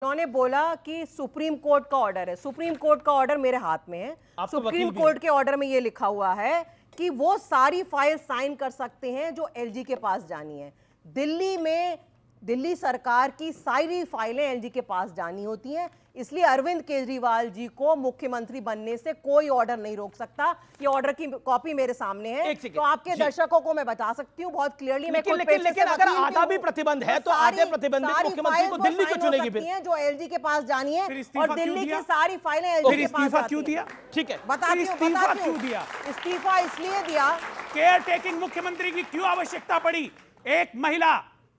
उन्होंने बोला कि सुप्रीम कोर्ट का ऑर्डर है। सुप्रीम कोर्ट का ऑर्डर मेरे हाथ में है। सुप्रीम कोर्ट के ऑर्डर में ये लिखा हुआ है कि वो सारी फाइल साइन कर सकते हैं जो एलजी के पास जानी है। दिल्ली में दिल्ली सरकार की सारी फाइलें एलजी के पास जानी होती हैं, इसलिए अरविंद केजरीवाल जी को मुख्यमंत्री बनने से कोई ऑर्डर नहीं रोक सकता। ये ऑर्डर की कॉपी मेरे सामने है, तो आपके दर्शकों को मैं बता सकती हूँ बहुत क्लियरली। लेकिन अगर आधा भी प्रतिबंध है तो आधे प्रतिबंधित मुख्यमंत्री को दिल्ली को चुनेगी फिर, जो एलजी के पास जानी है, और दिल्ली की सारी फाइलें एलजी के पास जाती क्यों दिया? ठीक है, बताती हूँ। क्यों दिया? इस्तीफा इसलिए दिया, केयर टेकिंग मुख्यमंत्री की क्यों आवश्यकता पड़ी? एक महिला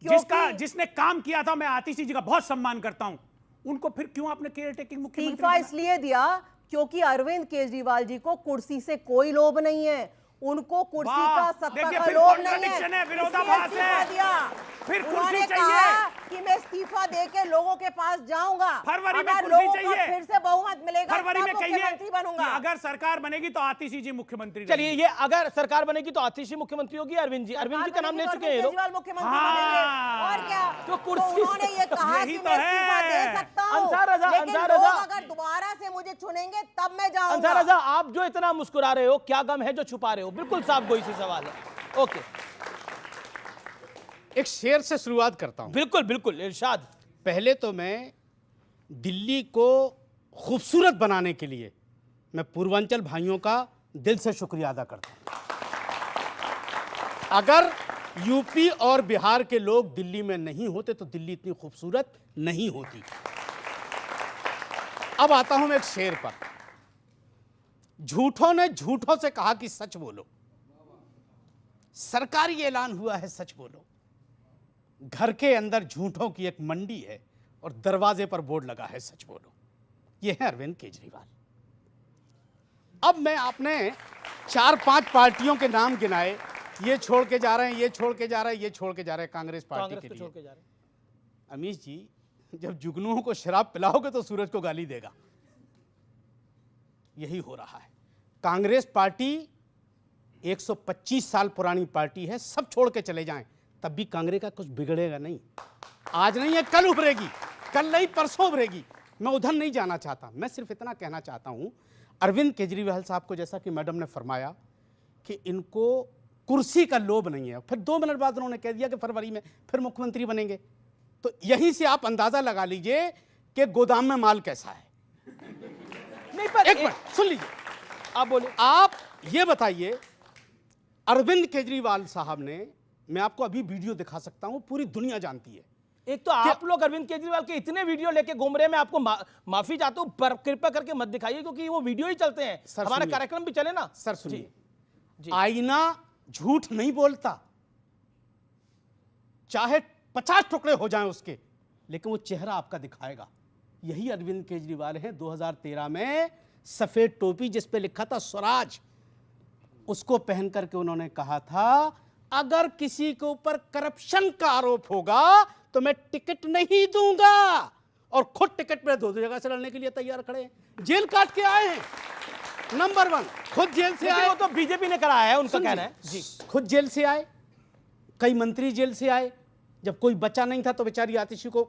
जिसने काम किया था, मैं आतिशी जी का बहुत सम्मान करता हूं, उनको फिर क्यों आपने केयर टेकिंग मुख्यमंत्री इस्तीफा इसलिए दिया क्योंकि अरविंद केजरीवाल जी को कुर्सी से कोई लोभ नहीं है, उनको कुर्सी का सत्ता का लोभ नहीं है। विरोधाभास है। फिर उन्होंने कहा कि मैं इस्तीफा देके लोगों के पास जाऊंगा, फरवरी में लोगों को चाहिए, फिर से बहुमत मिलेगा, फरवरी में मुख्यमंत्री बनूंगा। अगर सरकार बनेगी तो आतिशी जी मुख्यमंत्री। चलिए, ये अगर सरकार बनेगी तो आतिशी मुख्यमंत्री होगी, अरविंद जी का नाम ले चुके हैं केजरीवाल मुख्यमंत्री बनेंगे। और क्या, तो कुर्सी उन्होंने ये कहा कि मैं इस्तीफा दे सकता हूं, लेकिन लोग अगर दोबारा से मुझे चुनेंगे तब मैं जाऊंगा। अंसार रजा, आप जो इतना मुस्कुरा रहे हो, क्या गम है जो छुपा रहे हो? बिल्कुल साफ गोई से सवाल है। ओके, एक शेर से शुरुआत करता हूं। बिल्कुल बिल्कुल, इरशाद। पहले तो मैं दिल्ली को खूबसूरत बनाने के लिए मैं पूर्वांचल भाइयों का दिल से शुक्रिया अदा करता हूं। अगर यूपी और बिहार के लोग दिल्ली में नहीं होते तो दिल्ली इतनी खूबसूरत नहीं होती। अब आता हूं मैं एक शेर पर। झूठों ने झूठों से कहा कि सच बोलो, सरकारी ऐलान हुआ है सच बोलो। घर के अंदर झूठों की एक मंडी है और दरवाजे पर बोर्ड लगा है सच बोलो। यह है अरविंद केजरीवाल। अब मैं आपने 4-5 पार्टियों के नाम गिनाए, ये छोड़ के जा रहे हैं, ये छोड़ के जा रहे हैं, ये छोड़ के जा रहे हैं कांग्रेस पार्टी के लिए। अमीश जी, जब जुगनुओं को शराब पिलाओगे तो सूरज को गाली देगा। यही हो रहा है। कांग्रेस पार्टी 125 साल पुरानी पार्टी है, सब छोड़ के चले जाएं तब भी कांग्रेस का कुछ बिगड़ेगा नहीं। आज नहीं है, कल उभरेगी, कल नहीं परसों उभरेगी। मैं उधर नहीं जाना चाहता, मैं सिर्फ इतना कहना चाहता हूं अरविंद केजरीवाल साहब को, जैसा कि मैडम ने फरमाया कि इनको कुर्सी का लोभ नहीं है। फिर 2 मिनट बाद उन्होंने कह दिया कि फरवरी में फिर मुख्यमंत्री बनेंगे। तो यहीं से आप अंदाजा लगा लीजिए कि गोदाम में माल कैसा है। नहीं, पर एक मिनट सुन लीजिए, आप बोले। आप ये बताइए, अरविंद केजरीवाल साहब ने, मैं आपको अभी वीडियो दिखा सकता हूं, पूरी दुनिया जानती है। एक तो आप लोग अरविंद केजरीवाल के इतने वीडियो लेके घूम रहे हैं, मैं आपको माफी चाहता हूं, पर कृपया करके मत दिखाइए क्योंकि वो वीडियो ही चलते हैं, हमारा कार्यक्रम भी चले ना। सर सुनिए, आईना झूठ नहीं बोलता, चाहे 50 टुकड़े हो जाएं उसके, लेकिन वो चेहरा आपका दिखाएगा। यही अरविंद केजरीवाल है। 2013 में सफेद टोपी जिस पे लिखा था स्वराज, उसको पहन करके उन्होंने कहा था अगर किसी के ऊपर करप्शन का आरोप होगा तो मैं टिकट नहीं दूंगा, और खुद टिकट पे 2 जगह से लड़ने के लिए तैयार खड़े हैं। जेल काट के आए हैं, नंबर 1 खुद जेल से आए। वो तो बीजेपी ने कराया है, उनका कहना है जी। खुद जेल से आए, कई मंत्री जेल से आए। जब कोई बच्चा नहीं था तो बेचारी आतिशी को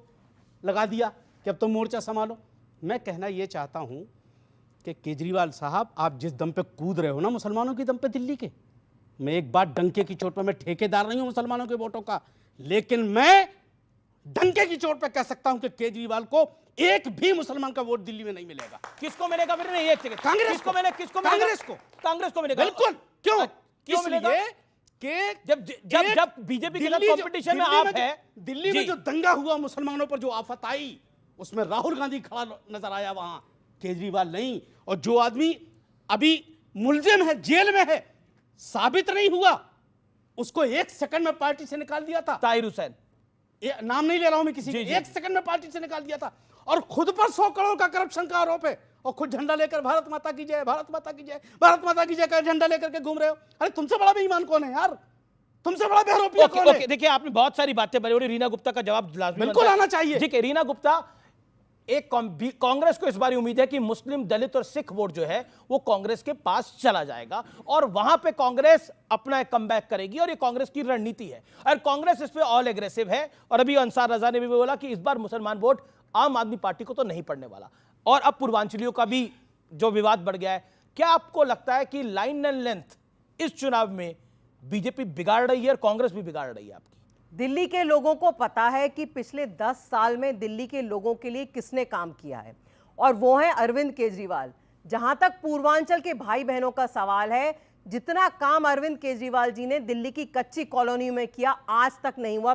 लगा दिया कि अब तो मोर्चा संभालो। मैं कहना यह चाहता हूं कि केजरीवाल साहब, आप जिस दम पे कूद रहे हो ना मुसलमानों की दम पे दिल्ली के, मैं एक बात डंके की चोट पर, मैं ठेकेदार नहीं हूं मुसलमानों के वोटों का, लेकिन मैं डंके की चोट पर कह सकता हूं कि केजरीवाल को एक भी मुसलमान का वोट दिल्ली में नहीं मिलेगा। किसको मिलेगा फिर? नहीं, एक सेकंड, कांग्रेस को मिलेगा। कांग्रेस को मिलेगा, बिल्कुल। क्यों? क्यों मिलेगा? जब बीजेपी के साथ कंपटीशन में आप है। दिल्ली में जो दंगा हुआ मुसलमानों पर, जो आफत आई, उसमें राहुल गांधी खड़ा नजर आया, वहां केजरीवाल नहीं। और जो आदमी अभी मुलजिम है, जेल में है, साबित नहीं हुआ, उसको 1 सेकंड में पार्टी से निकाल दिया था। ताहिर हुसैन, नाम नहीं ले रहा हूं मैं किसी, 1 सेकंड में पार्टी से निकाल दिया था। और खुद पर 100 करोड़ का करप्शन का आरोप है, और खुद झंडा लेकर भारत माता की जय, भारत माता की जय, भारत माता की जय का झंडा लेकर के घूम रहे हो। अरे तुमसे बड़ा बेईमान कौन है यार? तुमसे बड़ा बेहरोपिया कौन है? देखिए, आपने बहुत सारी बातें बोली, रीना गुप्ता का जवाब लाजमी बिल्कुल आना चाहिए। ठीक है, रीना गुप्ता, एक कांग्रेस को इस बार उम्मीद है कि मुस्लिम, दलित और सिख वोट जो है वो कांग्रेस के पास चला जाएगा और वहां पे कांग्रेस अपना एक कमबैक करेगी, और ये कांग्रेस की रणनीति है और कांग्रेस इस पे ऑल एग्रेसिव है। और अभी अंसार रजा ने भी बोला कि इस बार मुसलमान वोट आम आदमी पार्टी को तो नहीं पड़ने वाला। और अब पूर्वांचलियों का भी जो विवाद बढ़ गया है, क्या आपको लगता है कि लाइन एंड लेंथ इस चुनाव में बीजेपी बिगाड़ रही है और कांग्रेस भी बिगाड़ रही है आपकी? दिल्ली के लोगों को पता है कि पिछले 10 साल में दिल्ली के लोगों के लिए किसने काम किया है, और वो है अरविंद केजरीवाल। जहां तक पूर्वांचल के भाई बहनों का सवाल है, जितना काम अरविंद केजरीवाल जी ने दिल्ली की कच्ची कॉलोनी में किया आज तक नहीं हुआ।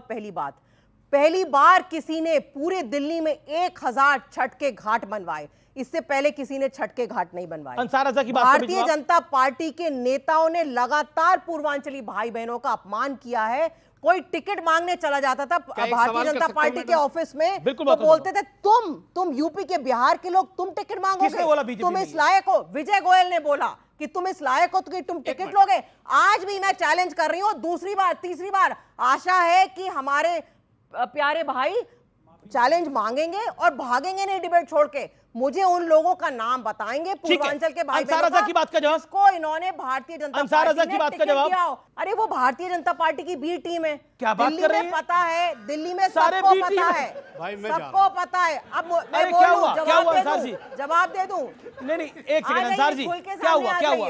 पहली बार किसी ने पूरे दिल्ली में 1000 छठ के घाट बनवाए। इससे पहले किसी ने छठ के घाट नहीं बनवाए। अंसार रजा की बात भारतीय जनता पार्टी के नेताओं ने लगातार पूर्वांचली भाई बहनों का अपमान किया है। कोई टिकट मांगने चला जाता था भारतीय जनता पार्टी के ऑफिस में, तो बोलते थे तुम यूपी के, बिहार के लोग, तुम टिकट मांगोगे, तुम इस लायक हो। विजय गोयल ने बोला कि तुम इस लायक हो तो कि तुम टिकट लोगे। आज भी मैं चैलेंज कर रही हूं, दूसरी बार तीसरी बार आशा है कि हमारे प्यारे भाई चैलेंज मांगेंगे और भागेंगे नहीं डिबेट छोड़ के। मुझे उन लोगों का नाम बताएंगे पूर्वांचल के भाई बहनों की बात का जवाब, जिसको इन्होंने भारतीय जनता पार्टी की बात का जवाब। अरे वो भारतीय जनता पार्टी की बी टीम है। क्या बात कर रही है? पता है, दिल्ली में सबको पता है, सबको पता है। अब मैं बोलूं, जवाब दे दूं? नहीं, एक सेकंड अंसार जी, क्या हुआ?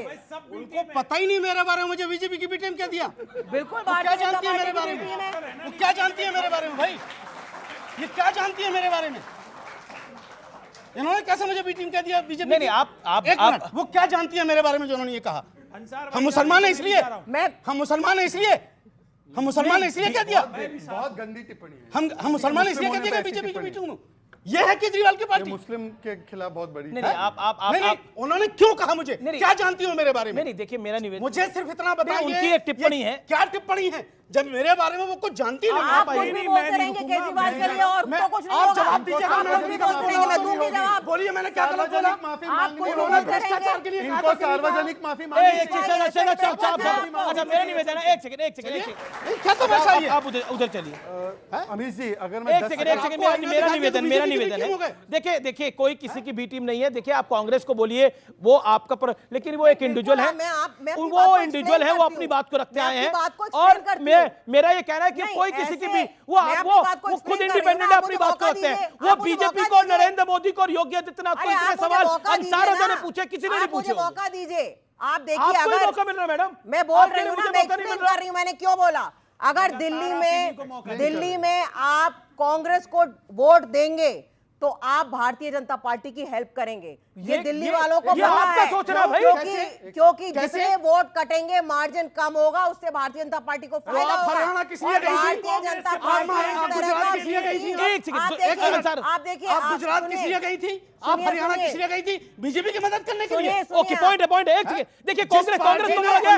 उनको पता ही नहीं मेरे बारे में, मुझे बीजेपी की बी टीम क्या दिया? बिल्कुल क्या जानती है मेरे बारे में? वो क्या जानती है मेरे बारे में भाई? ये क्या जानती है मेरे बारे में? इन्होंने कैसे मुझे बी टीम कह दिया बीजेपी? नहीं, आप एक मिनट, वो क्या जानती है मेरे बारे में जो उन्होंने ये कहा? हम मुसलमान हैं इसलिए, हम मुसलमान हैं इसलिए, हम मुसलमान हैं इसलिए कह दिया। बहुत गंदी टिप्पणी है। हम मुसलमान हैं इसलिए कह दिया बीजेपी की बी टीम। ये है केजरीवाल की पार्टी, मुस्लिम के खिलाफ बहुत बड़ी। नहीं, आप उन्होंने क्यों कहा मुझे? क्या जानती हो मेरे बारे में? नहीं, देखिए मेरा निवेदन, मुझे सिर्फ इतना बताइए, उनकी एक टिप्पणी है। क्या टिप्पणी है जब मेरे बारे में वो कुछ जानती नहीं? आप कुछ भी बोलते रहेंगे केजरीवाल के लिए और तो कुछ नहीं आप होगा। जवाब दीजिएगा, आप कुछ भी बोलते रहेंगे, मैं दूंगी जवाब। बोलिए, मैंने क्या गलत बोला? माफी आप मांगनी कुछ है। बोलते भ्रष्टाचार के लिए रहेंगे। इनको सार्वजनिक माफी अच्छा मांगनी मेरा निवेदन है, एक सेकंड क्या तमाशा है ये? आप उधर चलिए। अमीश जी, अगर मैं एक सेकंड मेरा निवेदन है। देखिए कोई किसी की बी टीम नहीं है। देखिए आप कांग्रेस को बोलिए, वो आपका लेकिन वो एक इंडिविजुअल है, वो इंडिविजुअल है, वो अपनी बात को रखते आए हैं। और मेरा ये कहना है कि कोई किसी की भी वो खुद इंडिपेंडेंट है, अपनी बात को रखते हैं। वो बीजेपी को, नरेंद्र मोदी को और योगी आदित्यनाथ को इतने सवाल अंसार रजा ने पूछे, किसी ने नहीं पूछे। मौका दीजिए। आप देखिए, आपको अगर मौका मिल रहा है मैडम, मैं बोल रही हूँ ना, मैं एक्सप्लेन कर रही हूँ मैंने क्यों बोला। अगर दिल्ली में आप कांग्रेस को वोट देंगे तो आप भारतीय जनता पार्टी की हेल्प करेंगे। ये दिल्ली वालों को पता आपका है, सोचना भाई। क्योंकि जितने वोट कटेंगे मार्जिन कम होगा, उससे भारतीय जनता पार्टी को फायदा होगा। हरियाणा किस लिए गई थी? भारतीय जनता पार्टी आप गुजरात किस लिए गई थी? आप देखिए, आप गुजरात किस लिए गई थी? आप हरियाणा किस लिए गई थी? बीजेपी की मदद करने के लिए। ओके, पॉइंट है। एक सेकंड, देखिए कांग्रेस को बोला गया,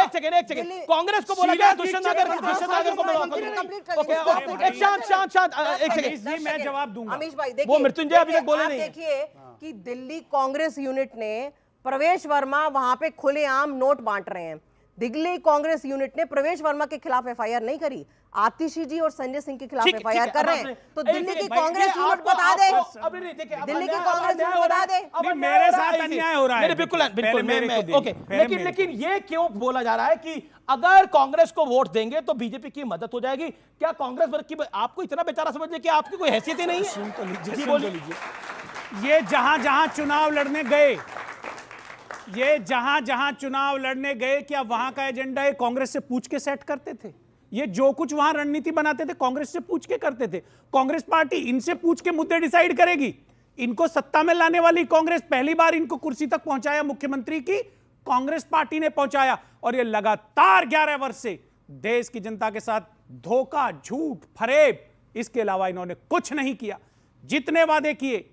एक सेकंड, कांग्रेस को बोला गया दुष्यंत नागर को शांत, एक सेकंड, मैं जवाब दूंगा। अमीश भाई देखिए, वो मृत्युंजय अभी तक बोले नहीं। देखिए कि दिल्ली कांग्रेस यूनिट ने, प्रवेश वर्मा वहां पे खुलेआम नोट बांट रहे हैं। दिल्ली कांग्रेस यूनिट ने प्रवेश वर्मा के खिलाफ एफआईआर नहीं करी, आतिशी जी और संजय सिंह के खिलाफ एफआईआर कर रहे हैं। तो दिल्ली की कांग्रेस यूनिट बता दे, दिल्ली की कांग्रेस यूनिट बता दे। मेरे साथ अन्याय हो रहा है। बिल्कुल ओके, लेकिन ये क्यों बोला जा रहा है कि अगर कांग्रेस को वोट देंगे तो बीजेपी की मदद हो जाएगी? क्या कांग्रेस वर्ग की आपको इतना बेचारा समझ कि आपकी कोई हैसियत ही नहीं है? सुन तो लीजिए, ये जहां जहां चुनाव लड़ने गए, चुनाव लड़ने गए, क्या वहां का एजेंडा ये कांग्रेस से पूछ के सेट करते थे? ये जो कुछ वहां रणनीति बनाते थे कांग्रेस से पूछ के करते थे। कांग्रेस पार्टी इनसे पूछ के मुद्दे डिसाइड करेगी। इनको सत्ता में लाने वाली कांग्रेस, पहली बार इनको कुर्सी तक पहुंचाया मुख्यमंत्री की कांग्रेस पार्टी ने पहुंचाया, और ये लगातार 11 वर्ष से देश की जनता के साथ धोखा, झूठ, फरेब, इसके अलावा इन्होंने कुछ नहीं किया। जितने वादे किए